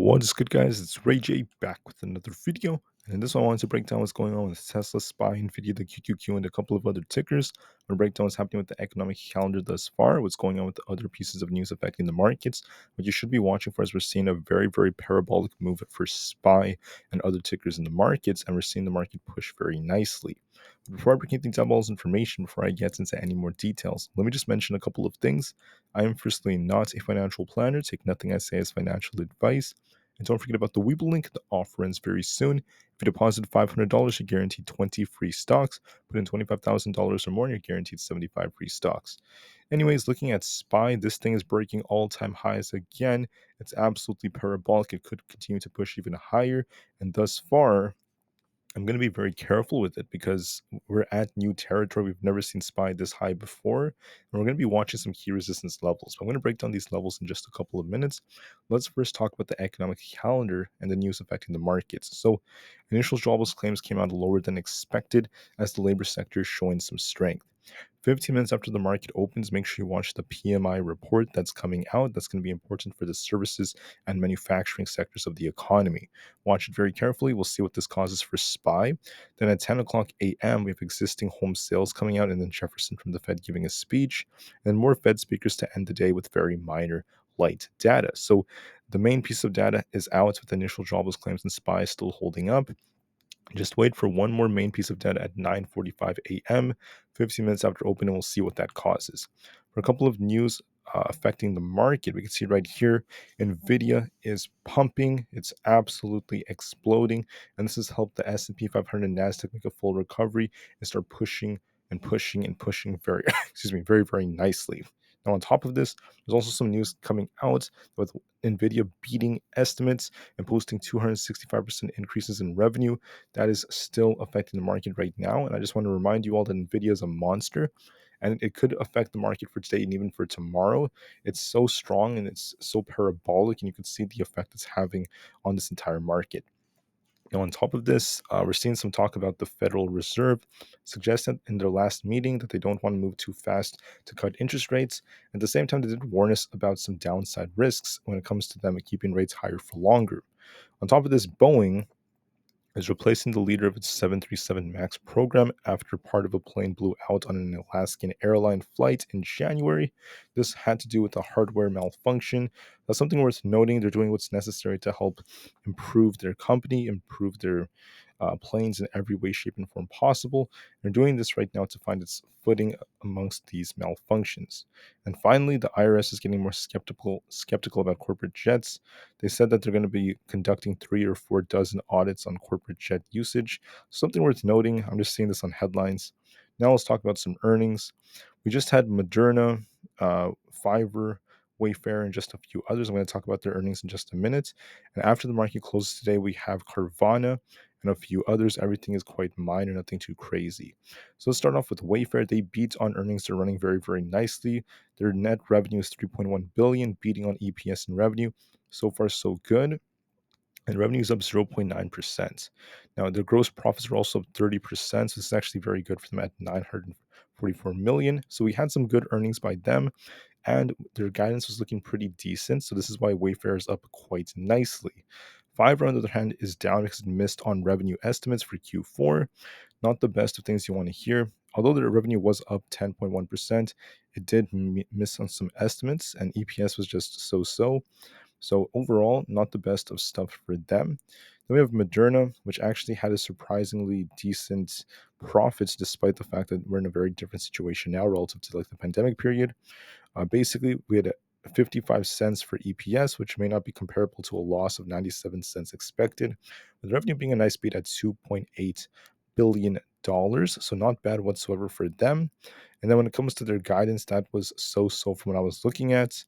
What is good, guys? It's Rey-Jay back with another video. And in this one, I wanted to break down what's going on with Tesla, SPY, Nvda, the QQQ, and a couple of other tickers. I'm going to break down what's happening with the economic calendar thus far, what's going on with the other pieces of news affecting the markets. What you should be watching for is we're seeing a very, very parabolic move for SPY and other tickers in the markets, and we're seeing the market push very nicely. Before I break anything down all this information, before I get into any more details, let me just mention a couple of things. I am firstly not a financial planner. Take nothing I say as financial advice. And don't forget about the Weeble link. The offer ends very soon. If you deposit $500, you're guaranteed 20 free stocks. Put in $25,000 or more, and you're guaranteed 75 free stocks. Anyways, looking at SPY, this thing is breaking all-time highs again. It's absolutely parabolic. It could continue to push even higher. And thus far, I'm going to be very careful with it because we're at new territory. We've never seen SPY this high before. And we're going to be watching some key resistance levels. I'm going to break down these levels in just a couple of minutes. Let's first talk about the economic calendar and the news affecting the markets. So, initial jobless claims came out lower than expected as the labor sector is showing some strength. 15 minutes after the market opens, make sure you watch the PMI report that's coming out. That's going to be important for the services and manufacturing sectors of the economy. Watch it very carefully. We'll see what this causes for SPY. Then at 10 o'clock a.m., we have existing home sales coming out, and then Jefferson from the Fed giving a speech, and more Fed speakers to end the day with very minor light data. So the main piece of data is out with initial jobless claims and SPY still holding up. Just wait for one more main piece of data at 9:45 a.m. 15 minutes after opening, we'll see what that causes. For a couple of news affecting the market, we can see right here, Nvda is pumping. It's absolutely exploding, and this has helped the S&P 500 and Nasdaq make a full recovery and start pushing and pushing and pushing very, very, very nicely. Now, on top of this, there's also some news coming out with Nvda beating estimates and posting 265% increases in revenue. That is still affecting the market right now. And I just want to remind you all that Nvidia is a monster and it could affect the market for today and even for tomorrow. It's so strong and it's so parabolic, and you can see the effect it's having on this entire market. Now, on top of this, we're seeing some talk about the Federal Reserve suggested in their last meeting that they don't want to move too fast to cut interest rates. At the same time, they did warn us about some downside risks when it comes to them keeping rates higher for longer. On top of this, Boeing is replacing the leader of its 737 MAX program after part of a plane blew out on an Alaskan airline flight in January. This had to do with a hardware malfunction. That's something worth noting. They're doing what's necessary to help improve their company, improve their planes in every way, shape, and form possible. They're doing this right now to find its footing amongst these malfunctions. And finally, the IRS is getting more skeptical about corporate jets. They said that they're going to be conducting 3 or 4 dozen audits on corporate jet usage. Something worth noting. I'm just seeing this on headlines. Now let's talk about some earnings. We just had Moderna, Fiverr, Wayfair, and just a few others. I'm going to talk about their earnings in just a minute. And after the market closes today, we have Carvana and a few others. Everything is quite minor, nothing too crazy. So let's start off with Wayfair. They beat on earnings. They're running very, very nicely. Their net revenue is $3.1 billion, beating on EPS and revenue. So far, so good. And revenue is up 0.9%. Now, their gross profits are also up 30%. So this is actually very good for them at $944 million. So we had some good earnings by them, and their guidance was looking pretty decent. So this is why Wayfair is up quite nicely. Fiverr, on the other hand, is down because it missed on revenue estimates for Q4. Not the best of things you want to hear. Although their revenue was up 10.1%, it did miss on some estimates, and EPS was just so-so. So overall, not the best of stuff for them. Then we have Moderna, which actually had a surprisingly decent profits, despite the fact that we're in a very different situation now relative to like the pandemic period. Basically, we had 55 cents for EPS, which may not be comparable to a loss of 97 cents expected, with revenue being a nice beat at $2.8 billion. So not bad whatsoever for them. And then when it comes to their guidance, that was so-so from what I was looking at.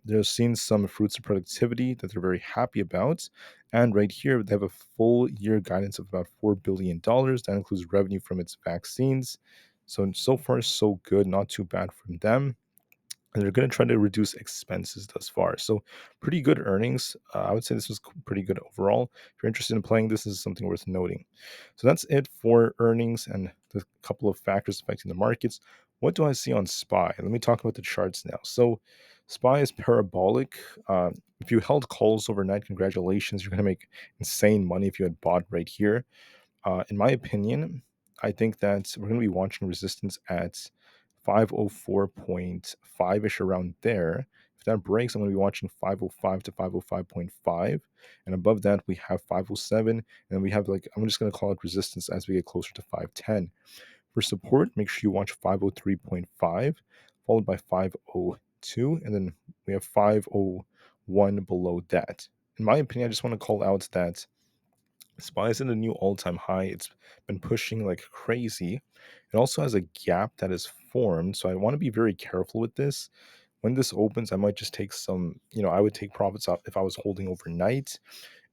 They're seeing some fruits of productivity that they're very happy about. And right here, they have a full year guidance of about $4 billion. That includes revenue from its vaccines. So far, so good. Not too bad from them. And they're going to try to reduce expenses thus far. So pretty good earnings. I would say this was pretty good overall. If you're interested in playing this is something worth noting. So that's it for earnings and the couple of factors affecting the markets. What do I see on SPY? Let me talk about the charts now. So SPY is parabolic. If you held calls overnight, congratulations, you're going to make insane money if you had bought right here. In my opinion, I think that we're going to be watching resistance at 504.5 ish around there. If that breaks, I'm going to be watching 505 to 505.5. And above that, we have 507. And then we have, like, I'm just going to call it resistance as we get closer to 510. For support, make sure you watch 503.5, followed by 502. And then we have 501 below that. In my opinion, I just want to call out that SPY is in a new all-time high. It's been pushing like crazy. It also has a gap that is formed, so I want to be very careful with this. When this opens, I might just take some, I would take profits off if I was holding overnight,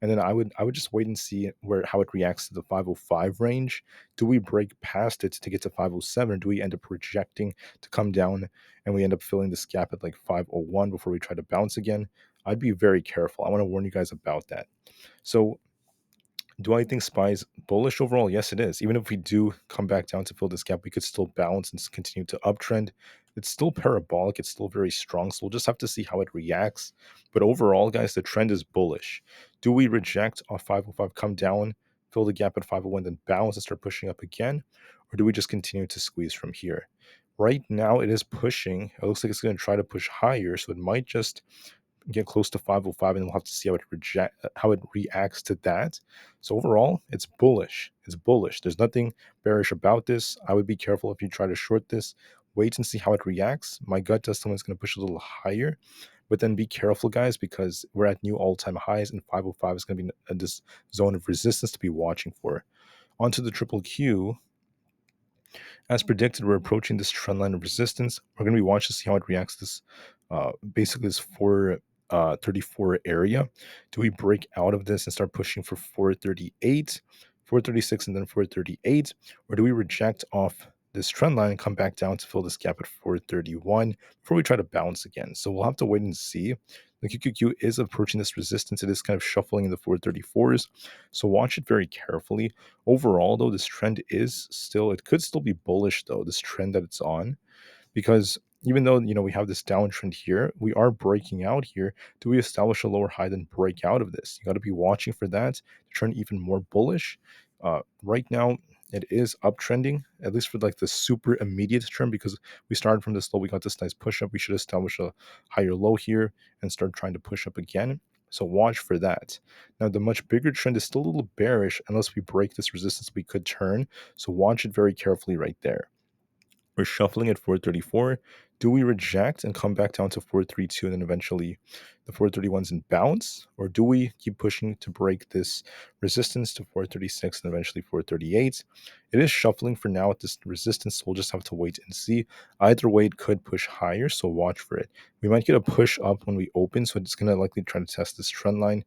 and then I would just wait and see how it reacts to the 505 range. Do we break past it to get to 507, or do we end up rejecting to come down and we end up filling this gap at like 501 before we try to bounce again? I'd be very careful. I want to warn you guys about that. So do I think SPY's bullish overall? Yes, it is. Even if we do come back down to fill this gap, we could still bounce and continue to uptrend. It's still parabolic. It's still very strong. So we'll just have to see how it reacts. But overall, guys, the trend is bullish. Do we reject off 505, come down, fill the gap at 501, then bounce and start pushing up again? Or do we just continue to squeeze from here? Right now, it is pushing. It looks like it's going to try to push higher. So it might just get close to 505, and we'll have to see how it reacts to that. So overall, it's bullish. It's bullish. There's nothing bearish about this. I would be careful if you try to short this. Wait and see how it reacts. My gut does tell me it's going to push a little higher, but then be careful, guys, because we're at new all-time highs, and 505 is going to be in this zone of resistance to be watching for. Onto the triple Q. As predicted, we're approaching this trend line of resistance. We're going to be watching to see how it reacts to this, basically this 434 area. Do we break out of this and start pushing for 438, 436, and then 438? Or do we reject off this trend line and come back down to fill this gap at 431 before we try to bounce again? So we'll have to wait and see. The QQQ is approaching this resistance. It is kind of shuffling in the 434s. So watch it very carefully. Overall, though, this trend is still, it could still be bullish, though, this trend that it's on, because even though, we have this downtrend here, we are breaking out here. Do we establish a lower high, then break out of this? You got to be watching for that to turn even more bullish. Right now, it is uptrending, at least for like the super immediate trend, because we started from this low, we got this nice push up. We should establish a higher low here and start trying to push up again. So watch for that. Now, the much bigger trend is still a little bearish. Unless we break this resistance, we could turn. So watch it very carefully right there. We're shuffling at 434. Do we reject and come back down to 432 and then eventually the 431s and bounce? Or do we keep pushing to break this resistance to 436 and eventually 438? It is shuffling for now at this resistance, so we'll just have to wait and see. Either way, it could push higher, so watch for it. We might get a push up when we open, so it's going to likely try to test this trend line.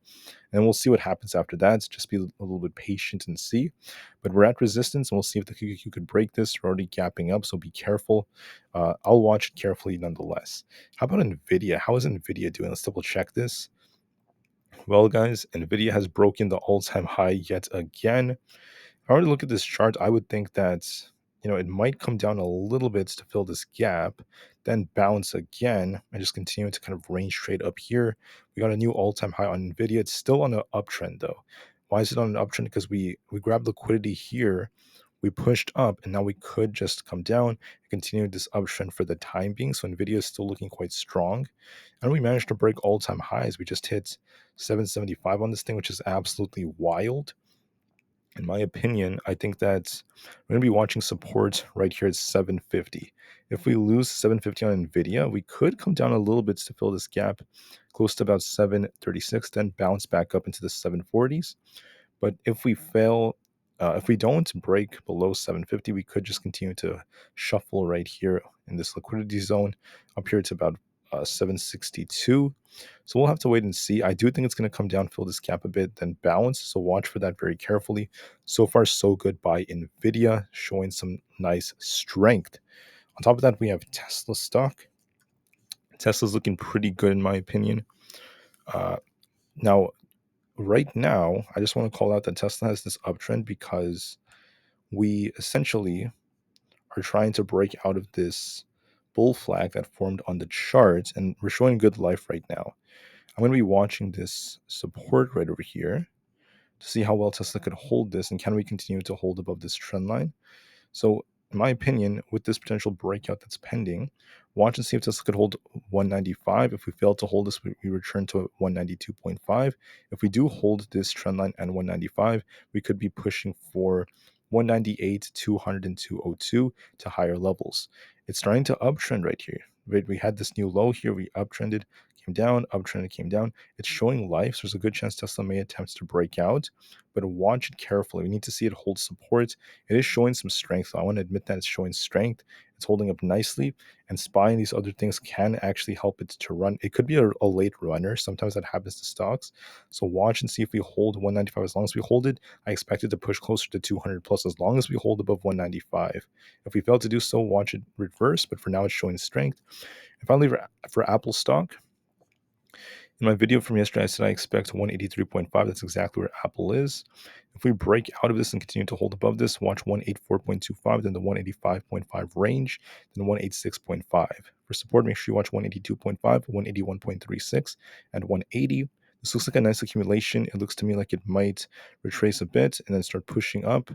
And we'll see what happens after that. Just be a little bit patient and see. But we're at resistance, and we'll see if the QQQ could break this. We're already gapping up, so be careful. I'll watch it carefully nonetheless. How about Nvda? How is Nvda doing? Let's double check this. Well, guys, Nvda has broken the all-time high yet again. If I were to look at this chart, I would think that it might come down a little bit to fill this gap, then bounce again and just continue to kind of range trade up here. We got a new all-time high on Nvidia. It's still on an uptrend though. Why is it on an uptrend? Because we grabbed liquidity here, we pushed up, and now we could just come down and continue this uptrend for the time being. So Nvidia is still looking quite strong, and we managed to break all-time highs. We just hit 775 on this thing, which is absolutely wild. In my opinion, I think that we're going to be watching support right here at 750. If we lose 750 on Nvidia, we could come down a little bit to fill this gap close to about 736, then bounce back up into the 740s. But if we fail, if we don't break below 750, we could just continue to shuffle right here in this liquidity zone up here to about 762. So we'll have to wait and see. I do think it's going to come down, fill this gap a bit, then bounce. So watch for that very carefully. So far, so good by Nvidia, showing some nice strength. On top of that, we have Tesla stock. Tesla's looking pretty good in my opinion. Now, right now, I just want to call out that Tesla has this uptrend because we essentially are trying to break out of this bull flag that formed on the chart, and we're showing good life right now. I'm going to be watching this support right over here to see how well Tesla could hold this, and can we continue to hold above this trend line. So, in my opinion, with this potential breakout that's pending, watch and see if Tesla could hold 195. If we fail to hold this, we return to 192.5. If we do hold this trend line and 195, we could be pushing for 198, 200, and 202 to higher levels. It's starting to uptrend right here. Right? We had this new low here. We uptrended, came down, uptrended, came down. It's showing life. So there's a good chance Tesla may attempt to break out, but watch it carefully. We need to see it hold support. It is showing some strength. So I want to admit that it's showing strength. It's holding up nicely, and SPY and these other things can actually help it to run. It could be a late runner. Sometimes that happens to stocks. So watch and see if we hold 195. As long as we hold it, I expect it to push closer to 200 plus as long as we hold above 195. If we fail to do so, watch it reverse. But for now, it's showing strength. And finally, for Apple stock, in my video from yesterday, I said I expect 183.5. That's exactly where Apple is. If we break out of this and continue to hold above this, watch 184.25, then the 185.5 range, then 186.5. For support, make sure you watch 182.5, 181.36, and 180. This looks like a nice accumulation. It looks to me like it might retrace a bit and then start pushing up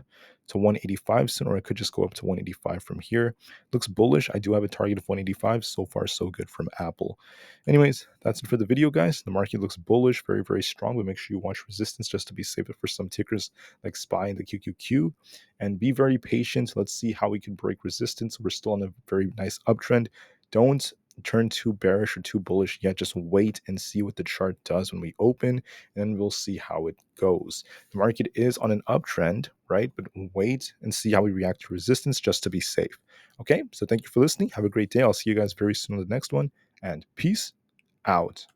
to 185 soon, or it could just go up to 185 from here. Looks bullish. I do have a target of 185. So far, so good from Apple. Anyways, that's it for the video, guys. The market looks bullish, very, very strong, but make sure you watch resistance just to be safe for some tickers like SPY and the QQQ. And be very patient. Let's see how we can break resistance. We're still on a very nice uptrend. Don't turn too bearish or too bullish yet. Just wait and see what the chart does when we open, and then we'll see how it goes. The market is on an uptrend, right? But wait and see how we react to resistance just to be safe. Okay, so thank you for listening. Have a great day. I'll see you guys very soon on the next one, and peace out.